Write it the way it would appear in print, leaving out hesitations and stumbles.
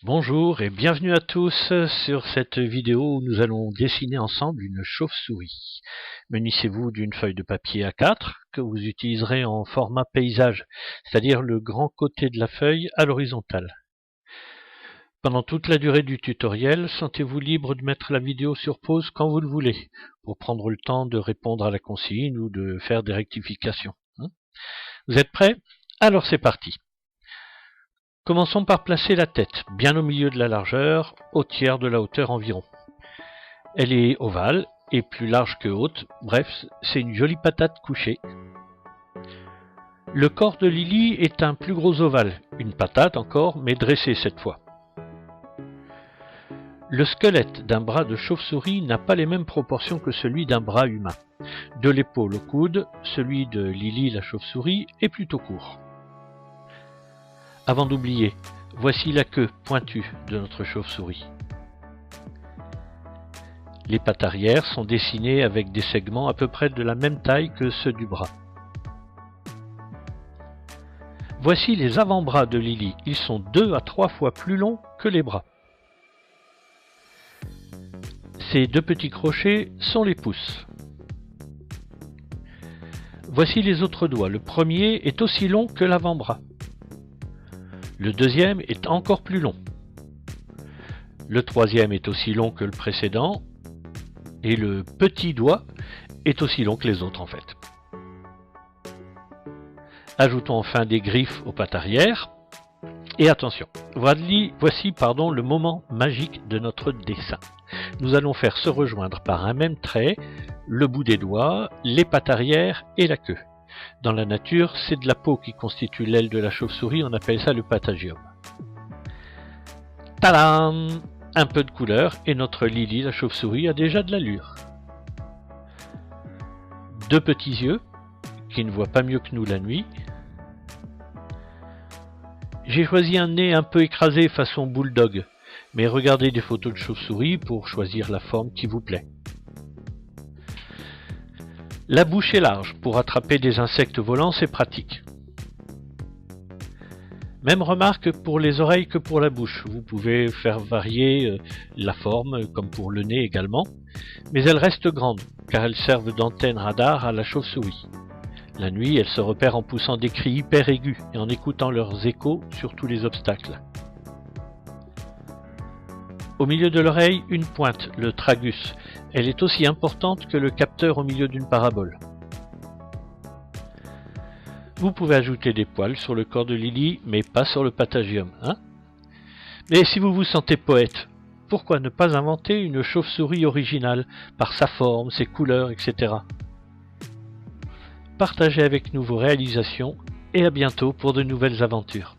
Bonjour et bienvenue à tous sur cette vidéo où nous allons dessiner ensemble une chauve-souris. Munissez-vous d'une feuille de papier A4 que vous utiliserez en format paysage, c'est-à-dire le grand côté de la feuille à l'horizontale. Pendant toute la durée du tutoriel, sentez-vous libre de mettre la vidéo sur pause quand vous le voulez, pour prendre le temps de répondre à la consigne ou de faire des rectifications. Vous êtes prêts? Alors c'est parti. Commençons par placer la tête, bien au milieu de la largeur, au tiers de la hauteur environ. Elle est ovale et plus large que haute, bref, c'est une jolie patate couchée. Le corps de Lily est un plus gros ovale, une patate encore, mais dressée cette fois. Le squelette d'un bras de chauve-souris n'a pas les mêmes proportions que celui d'un bras humain. De l'épaule au coude, celui de Lily la chauve-souris est plutôt court. Avant d'oublier, voici la queue pointue de notre chauve-souris. Les pattes arrière sont dessinées avec des segments à peu près de la même taille que ceux du bras. Voici les avant-bras de Lily, ils sont 2 à 3 fois plus longs que les bras. Ces deux petits crochets sont les pouces. Voici les autres doigts, le premier est aussi long que l'avant-bras. Le deuxième est encore plus long. Le troisième est aussi long que le précédent. Et le petit doigt est aussi long que les autres en fait. Ajoutons enfin des griffes aux pattes arrière. Et attention, voici le moment magique de notre dessin. Nous allons faire se rejoindre par un même trait le bout des doigts, les pattes arrière et la queue. Dans la nature, c'est de la peau qui constitue l'aile de la chauve-souris, on appelle ça le patagium. Tadam! Un peu de couleur et notre Lily, la chauve-souris, a déjà de l'allure. Deux petits yeux, qui ne voient pas mieux que nous la nuit. J'ai choisi un nez un peu écrasé façon bulldog, mais regardez des photos de chauve-souris pour choisir la forme qui vous plaît. La bouche est large, pour attraper des insectes volants, c'est pratique. Même remarque pour les oreilles que pour la bouche. Vous pouvez faire varier la forme, comme pour le nez également, mais elles restent grandes, car elles servent d'antenne radar à la chauve-souris. La nuit, elles se repèrent en poussant des cris hyper aigus et en écoutant leurs échos sur tous les obstacles. Au milieu de l'oreille, une pointe, le tragus. Elle est aussi importante que le capteur au milieu d'une parabole. Vous pouvez ajouter des poils sur le corps de Lily, mais pas sur le patagium, hein? Mais si vous vous sentez poète, pourquoi ne pas inventer une chauve-souris originale, par sa forme, ses couleurs, etc. Partagez avec nous vos réalisations, et à bientôt pour de nouvelles aventures.